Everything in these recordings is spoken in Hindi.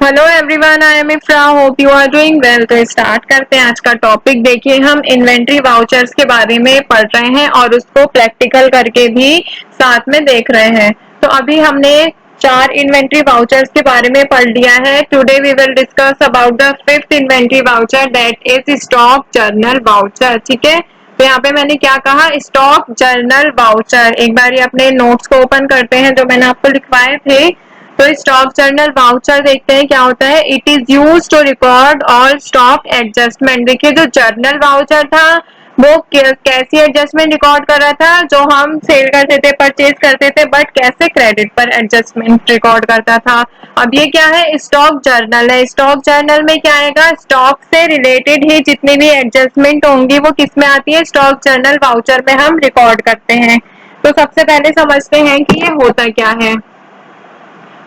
Hello everyone, I am Ifra, hope you are doing well. तो स्टार्ट करते हैं आज का टॉपिक। देखिए, हम इन्वेंट्री वाउचर्स के बारे में पढ़ रहे हैं और उसको प्रैक्टिकल करके भी साथ में देख रहे हैं। तो अभी हमने 4 इन्वेंट्री वाउचर्स के बारे में पढ़ लिया है। Today we will discuss about the 5th inventory voucher, that is stock journal voucher. ठीक है, तो यहाँ पे मैंने क्या कहा, स्टॉक जर्नल वाउचर। एक बार ये अपने नोट्स को ओपन करते हैं जो मैंने आपको लिखवाए थे। तो स्टॉक जर्नल वाउचर देखते हैं क्या होता है। It is use to record all stock adjustment. देखिए, जो जर्नल वाउचर था वो कैसी एडजस्टमेंट रिकॉर्ड कर रहा था, जो हम सेल करते थे, परचेज करते थे, बट कैसे क्रेडिट पर एडजस्टमेंट रिकॉर्ड करता था। अब ये क्या है, स्टॉक जर्नल है। स्टॉक जर्नल में क्या आएगा, स्टॉक से रिलेटेड ही जितनी भी एडजस्टमेंट होंगी वो किस में आती है, स्टॉक जर्नल वाउचर में हम रिकॉर्ड करते हैं। तो सबसे पहले समझते हैं कि ये होता क्या है।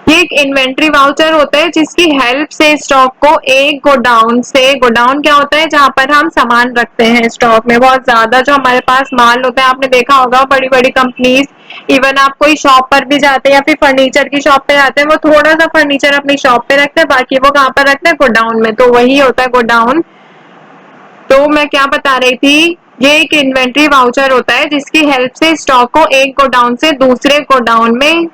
ये एक इन्वेंट्री वाउचर होता है जिसकी हेल्प से स्टॉक को एक गोडाउन से, गोडाउन क्या होता है, जहां पर हम सामान रखते हैं स्टॉक में। बहुत ज्यादा जो हमारे पास माल होता है, आपने देखा होगा बड़ी बड़ी कंपनीज, इवन आप कोई शॉप पर भी जाते हैं या फिर फर्नीचर की शॉप पे जाते हैं, वो थोड़ा सा फर्नीचर अपनी शॉप पे रखते हैं, बाकी वो कहाँ पर रखते हैं, गोडाउन में। तो वही होता है गोडाउन। तो मैं क्या बता रही थी, ये एक इन्वेंट्री वाउचर होता है जिसकी हेल्प से स्टॉक को एक गोडाउन से दूसरे गोडाउन में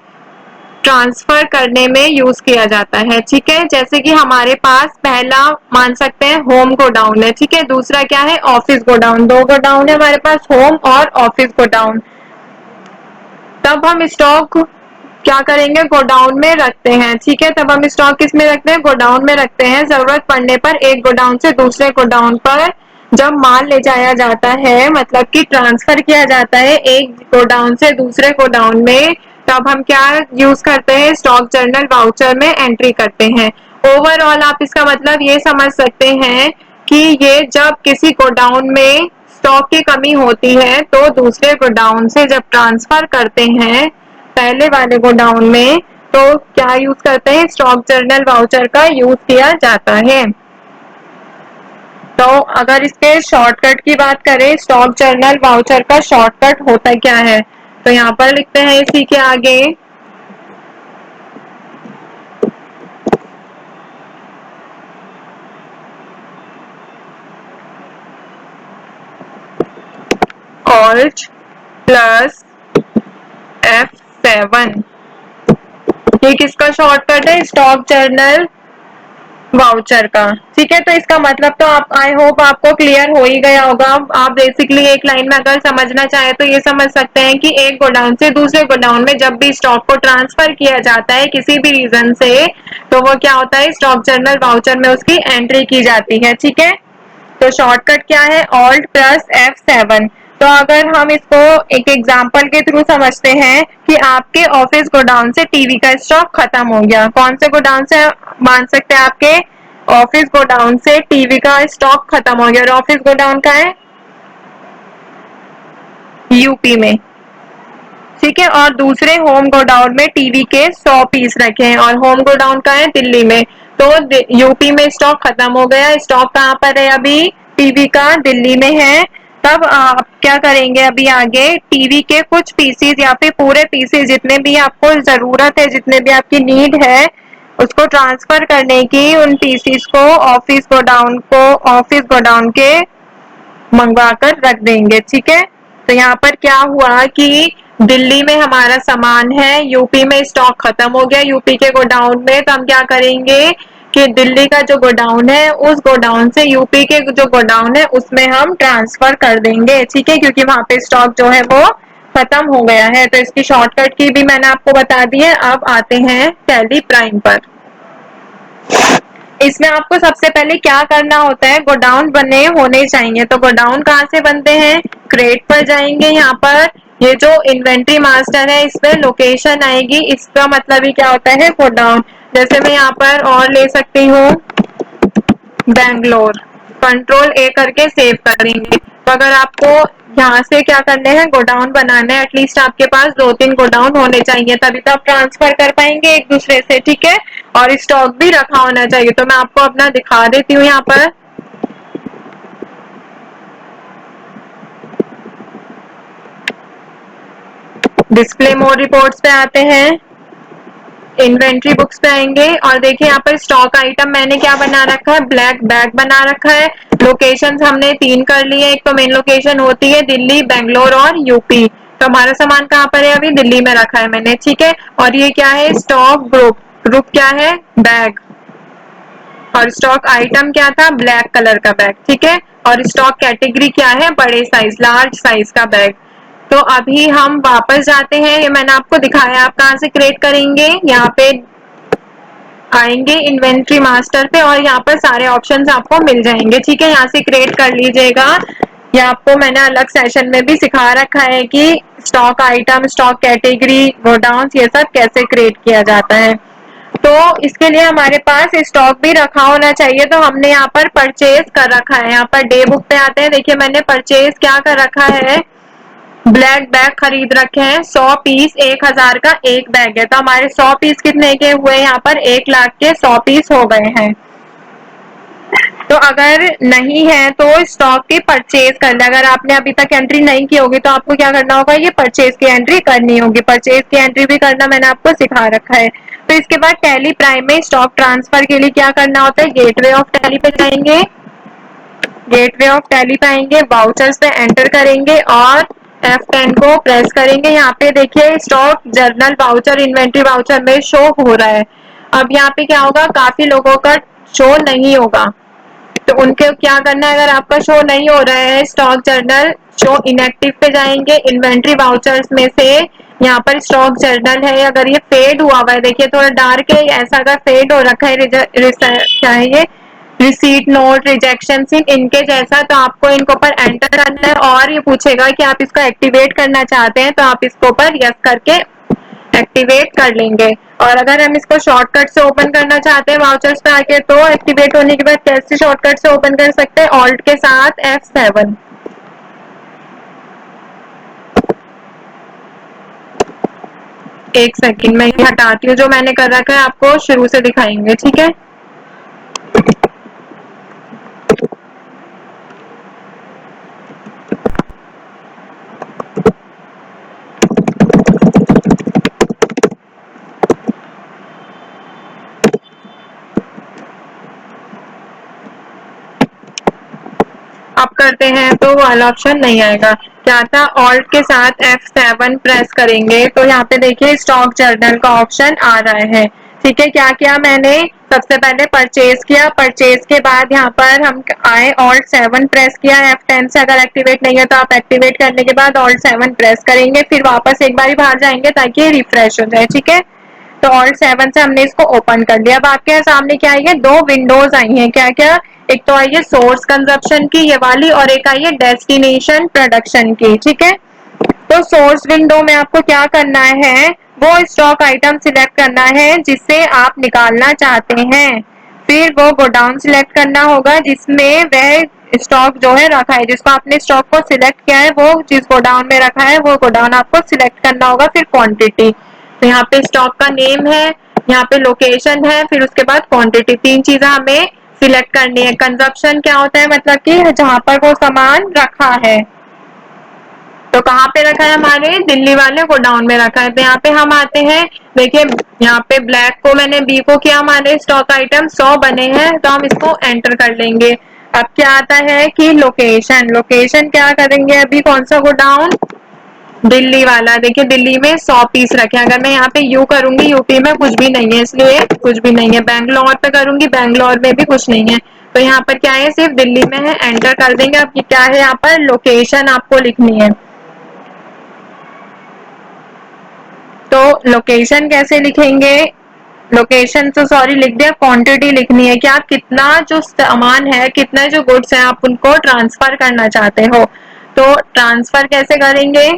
ट्रांसफर करने में यूज किया जाता है। ठीक है, जैसे कि हमारे पास पहला मान सकते हैं होम गोडाउन है। ठीक है, दूसरा क्या है, ऑफिस गोडाउन। दो गोडाउन है हमारे पास, होम और ऑफिस गोडाउन। तब हम स्टॉक क्या करेंगे, गोडाउन में रखते हैं। ठीक है, तब हम स्टॉक किस में रखते हैं, गोडाउन में रखते हैं। जरूरत पड़ने पर एक गोडाउन से दूसरे गोडाउन पर जब माल ले जाया जाता है, मतलब कि ट्रांसफर किया जाता है एक गोडाउन से दूसरे गोडाउन में, तब हम क्या यूज करते हैं, स्टॉक जर्नल वाउचर में एंट्री करते हैं। ओवरऑल आप इसका मतलब ये समझ सकते हैं कि ये जब किसी गोडाउन में स्टॉक की कमी होती है तो दूसरे गोडाउन से जब ट्रांसफर करते हैं पहले वाले गोडाउन में, तो क्या यूज करते हैं, स्टॉक जर्नल वाउचर का यूज किया जाता है। तो अगर इसके शॉर्टकट की बात करें, स्टॉक जर्नल वाउचर का शॉर्टकट होता क्या है, तो यहाँ पर लिखते हैं इसी के आगे, ऑल्ट प्लस F7। ये किसका शॉर्टकट है, स्टॉक जर्नल वाउचर का। ठीक है, तो इसका मतलब तो आप, आई होप आपको क्लियर हो ही गया होगा। आप बेसिकली एक लाइन में अगर समझना चाहे तो ये समझ सकते हैं कि एक गोडाउन से दूसरे गोडाउन में जब भी स्टॉक को ट्रांसफर किया जाता है किसी भी रीजन से, तो वो क्या होता है, स्टॉक जर्नल वाउचर में उसकी एंट्री की जाती है। ठीक है, तो शॉर्टकट क्या है, ऑल्ट प्लस F7। तो अगर हम इसको एक एग्जांपल के थ्रू समझते हैं कि आपके ऑफिस गोडाउन से टीवी का स्टॉक खत्म हो गया। कौन से गोडाउन से मान सकते हैं, आपके ऑफिस गोडाउन से टीवी का स्टॉक खत्म हो गया। और ऑफिस गोडाउन का है यूपी में। ठीक है, और दूसरे होम गोडाउन में टीवी के 100 पीस रखे हैं और होम गोडाउन का है दिल्ली में। तो यूपी में स्टॉक खत्म हो गया, स्टॉक कहाँ पर है अभी, टीवी का दिल्ली में है। तब आप क्या करेंगे, अभी आगे टीवी के कुछ पीसीज या फिर पूरे पीसीज जितने भी आपको जरूरत है, जितने भी आपकी नीड है, उसको ट्रांसफर करने की, उन पीसीज को ऑफिस गोडाउन के मंगवा कर रख देंगे। ठीक है, तो यहाँ पर क्या हुआ कि दिल्ली में हमारा सामान है, यूपी में स्टॉक खत्म हो गया यूपी के गोडाउन में, तो हम क्या करेंगे कि दिल्ली का जो गोडाउन है उस गोडाउन से यूपी के जो गोडाउन है उसमें हम ट्रांसफर कर देंगे। ठीक है, क्योंकि वहां पे स्टॉक जो है वो खत्म हो गया है। तो इसकी शॉर्टकट की भी मैंने आपको बता दी है। अब आते हैं टैली प्राइम पर। इसमें आपको सबसे पहले क्या करना होता है, गोडाउन बने होने चाहिए। तो गोडाउन कहाँ से बनते हैं, क्रेट पर जाएंगे। यहाँ पर ये जो इन्वेंट्री मास्टर है इस पे लोकेशन आएगी, इसका मतलब ही क्या होता है, गोडाउन। जैसे मैं यहाँ पर और ले सकती हूँ बैंगलोर, कंट्रोल A करके सेव करेंगे। तो अगर आपको यहाँ से क्या करने हैं, गोडाउन बनाना है, एटलीस्ट आपके पास 2-3 गोडाउन होने चाहिए, तभी तो आप ट्रांसफर कर पाएंगे एक दूसरे से। ठीक है, और स्टॉक भी रखा होना चाहिए। तो मैं आपको अपना दिखा देती हूँ यहाँ पर। डिस्प्ले मोर रिपोर्ट्स पे आते हैं। इन्वेंट्री बुक्स पे आएंगे और देखिए यहाँ पर स्टॉक आइटम मैंने क्या बना रखा है, ब्लैक बैग बना रखा है। लोकेशन हमने 3 कर लिए, एक तो मेन लोकेशन होती है दिल्ली, बेंगलोर और यूपी। तो हमारा सामान कहाँ पर है, अभी दिल्ली में रखा है मैंने, ठीक है। और ये क्या है, स्टॉक ग्रुप, ग्रुप क्या है, बैग, और स्टॉक आइटम क्या था, ब्लैक कलर का बैग, ठीक है। और स्टॉक कैटेगरी क्या है, बड़े साइज, लार्ज साइज का बैग। तो अभी हम वापस जाते हैं, ये मैंने आपको दिखाया आप कहाँ से क्रिएट करेंगे, यहाँ पे आएंगे इन्वेंट्री मास्टर पे और यहाँ पर सारे ऑप्शंस आपको मिल जाएंगे, ठीक है। यहाँ से क्रिएट कर लीजिएगा। ये आपको मैंने अलग सेशन में भी सिखा रखा है कि stock item, stock category, godown, ये सब कैसे क्रिएट किया जाता है। तो इसके लिए हमारे पास स्टॉक भी रखा होना चाहिए, तो हमने यहाँ पर परचेज कर रखा है। यहाँ पर डे बुक पे आते हैं, देखिए मैंने परचेज क्या कर रखा है, ब्लैक बैग खरीद रखे हैं 100 पीस, 1000 का एक बैग है। तो हमारे 100 पीस कितने के हुए, यहाँ पर 1 लाख के 100 पीस हो गए हैं। तो अगर नहीं है तो स्टॉक की परचेज कर ले, अगर आपने अभी तक एंट्री नहीं की होगी तो आपको क्या करना होगा, ये परचेज की एंट्री करनी होगी। परचेज की एंट्री भी करना मैंने आपको सिखा रखा है। तो इसके बाद टैली प्राइम में स्टॉक ट्रांसफर के लिए क्या करना होता है, गेटवे ऑफ टैली पे जाएंगे, गेटवे ऑफ टैली पे आएंगे, वाउचर्स पे एंटर करेंगे और F10 को प्रेस करेंगे। यहाँ पे देखिए stock journal voucher, inventory voucher में शो हो रहा है। अब यहाँ पे क्या होगा, काफी लोगों का शो नहीं होगा, तो उनके क्या करना है, अगर आपका शो नहीं हो रहा है स्टॉक जर्नल, शो इनएक्टिव पे जाएंगे, इन्वेंट्री वाउचर्स में से यहाँ पर स्टॉक जर्नल है, अगर ये फेड हुआ हुआ है, देखिए थोड़ा डार्क है, ऐसा अगर फेड हो रखा है, क्या है ये, रिसीट नोट, रिजेक्शन सीन, इनके जैसा, तो आपको इनको पर एंटर करना है और ये पूछेगा कि आप इसको एक्टिवेट करना चाहते हैं, तो आप इसको पर यस करके एक्टिवेट कर लेंगे। और अगर हम इसको शॉर्टकट से ओपन करना चाहते हैं वाउचर्स पे आके, तो एक्टिवेट होने के बाद कैसे शॉर्टकट से ओपन कर सकते हैं, ऑल्ट के साथ F7। एक सेकंड में ये हटाती हूँ, जो मैंने कर रखा है आपको शुरू से दिखाएंगे, ठीक है। अब करते हैं तो वाला ऑप्शन नहीं आएगा, क्या था, ऑल्ट के साथ F7 प्रेस करेंगे तो यहाँ पे देखिए स्टॉक जर्नल का ऑप्शन आ रहा है, ठीक है। क्या किया मैंने, सबसे पहले परचेज किया, परचेज के बाद यहाँ पर हम आए, Alt 7 प्रेस किया, F10 से अगर एक्टिवेट नहीं है तो आप एक्टिवेट करने के बाद Alt 7 प्रेस करेंगे, फिर वापस एक बार बाहर जाएंगे ताकि रिफ्रेश हो जाए, ठीक है। तो Alt 7 से हमने इसको ओपन कर लिया। अब आपके सामने क्या आई है, दो विंडोज आई हैं, क्या क्या, एक तो आई है सोर्स कंजप्शन की ये वाली, और एक आई है डेस्टिनेशन प्रोडक्शन की, ठीक है। तो सोर्स विंडो में आपको क्या करना है, वो स्टॉक आइटम सिलेक्ट करना है जिससे आप निकालना चाहते हैं, फिर वो गोडाउन सिलेक्ट करना होगा जिसमें वह स्टॉक जो है रखा है, जिसको आपने स्टॉक को सिलेक्ट किया है वो जिस गोडाउन में रखा है वो गोडाउन आपको सिलेक्ट करना होगा, फिर क्वांटिटी, तो यहाँ पे स्टॉक का नेम है, यहाँ पे लोकेशन है, फिर उसके बाद क्वांटिटी, 3 चीजें हमें सिलेक्ट करनी है। कंजप्शन क्या होता है, मतलब कि जहां पर वो सामान रखा है, तो कहाँ पे रखा है, हमारे दिल्ली वाले गोडाउन में रखा है। तो यहाँ पे हम आते हैं, देखिए यहाँ पे ब्लैक को मैंने बी को किया, हमारे स्टॉक आइटम 100 बने हैं, तो हम इसको एंटर कर लेंगे। अब क्या आता है कि लोकेशन, लोकेशन क्या करेंगे, अभी कौन सा गोडाउन, दिल्ली वाला, देखिए दिल्ली में 100 पीस रखे, अगर मैं यहाँ पे यू करूंगी, यूपी में कुछ भी नहीं है इसलिए कुछ भी नहीं है, बैंगलोर पे करूंगी, बैंगलोर में भी कुछ नहीं है, तो यहाँ पर क्या है, सिर्फ दिल्ली में है, एंटर कर देंगे। अब क्या है, यहाँ पर लोकेशन आपको लिखनी है, तो लोकेशन कैसे लिखेंगे, लोकेशन तो सॉरी लिख दिया, क्वांटिटी लिखनी है कि आप कितना जो सामान है, कितना जो गुड्स है आप उनको ट्रांसफर करना चाहते हो, तो ट्रांसफर कैसे करेंगे,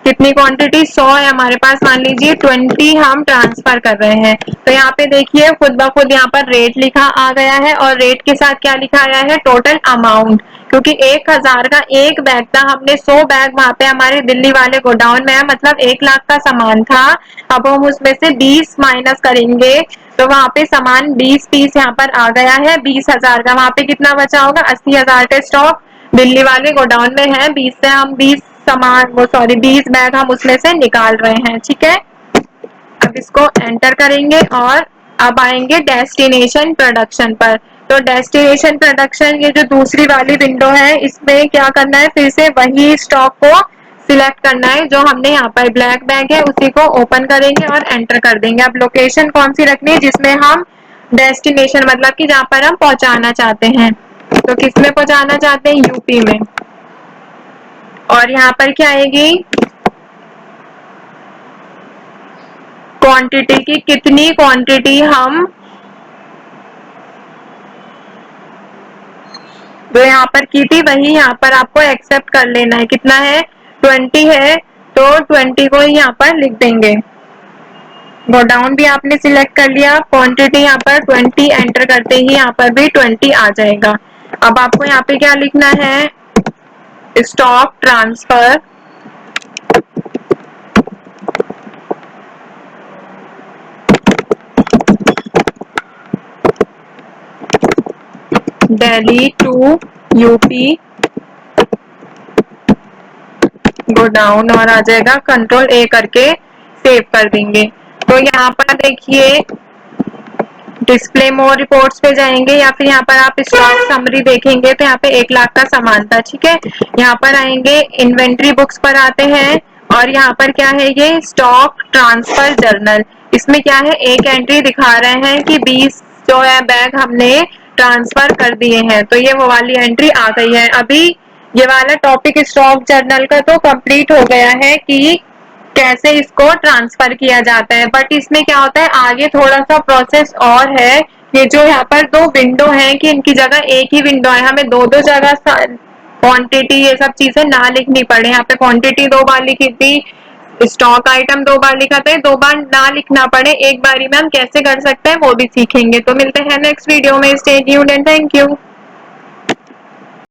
कितनी क्वांटिटी, 100 है हमारे पास, मान लीजिए 20 हम ट्रांसफर कर रहे हैं, तो यहाँ पे देखिए खुद ब खुद यहाँ पर रेट लिखा आ गया है, और रेट के साथ क्या लिखा आया है, टोटल अमाउंट, क्योंकि 1000 का एक बैग था, हमने 100 बैग वहां पे हमारे दिल्ली वाले गोडाउन में है, मतलब 1 लाख का सामान था, अब हम उसमें से 20 माइनस करेंगे, तो वहां पे सामान 20 पीस यहाँ पर आ गया है, 20,000 का, वहां पे कितना बचा होगा, 80,000 का स्टॉक दिल्ली वाले गोडाउन में है, 20 से हम 20 सामान, वो सॉरी 20 बैग हम उसमें से निकाल रहे हैं, ठीक है। अब इसको एंटर करेंगे और अब आएंगे डेस्टिनेशन प्रोडक्शन पर। तो डेस्टिनेशन प्रोडक्शन ये जो दूसरी वाली विंडो है इसमें क्या करना है, फिर से वही स्टॉक को सिलेक्ट करना है जो हमने यहाँ पर ब्लैक बैग है उसी को ओपन करेंगे और एंटर कर देंगे। अब लोकेशन कौन सी रखनी है, जिसमें हम डेस्टिनेशन मतलब कि जहाँ पर हम पहुंचाना चाहते हैं, तो किस में पहुंचाना चाहते हैं, यूपी में। और यहाँ पर क्या आएगी, क्वांटिटी की कितनी क्वांटिटी हम जो यहाँ पर की थी वही यहाँ पर आपको एक्सेप्ट कर लेना है। कितना है, 20 है, तो 20 को ही यहाँ पर लिख देंगे। गोडाउन भी आपने सिलेक्ट कर लिया, क्वांटिटी यहाँ पर 20 एंटर करते ही यहाँ पर भी 20 आ जाएगा। अब आपको यहाँ पे क्या लिखना है, stock transfer Delhi to UP godown, और आ जाएगा, कंट्रोल ए करके सेव कर देंगे। तो यहाँ पर देखिए डिस्प्ले मोर रिपोर्ट्स पे जाएंगे या फिर यहाँ पर आप स्टॉक समरी देखेंगे तो यहाँ पे 1 लाख का सामान था, ठीक है। यहाँ पर आएंगे इन्वेंट्री बुक्स पर आते हैं और यहाँ पर क्या है, ये स्टॉक ट्रांसफर जर्नल। इसमें क्या है, एक एंट्री दिखा रहे हैं कि 20 जो है बैग हमने ट्रांसफर कर दिए हैं, तो ये वो वाली एंट्री आ गई है। अभी ये वाला टॉपिक स्टॉक जर्नल का तो कंप्लीट हो गया है कि कैसे इसको ट्रांसफर किया जाता है, बट इसमें क्या होता है आगे थोड़ा सा प्रोसेस और है। ये जो यहाँ पर 2 विंडो है कि इनकी जगह एक ही विंडो है, हमें दो दो जगह क्वांटिटी ये सब चीजें ना लिखनी पड़े। यहाँ पे क्वांटिटी 2 बार लिखी थी, स्टॉक आइटम 2 बार लिखा था, 2 बार ना लिखना पड़े, एक बारी में हम कैसे कर सकते हैं वो भी सीखेंगे। तो मिलते हैं नेक्स्ट वीडियो में, stay tuned and thank you.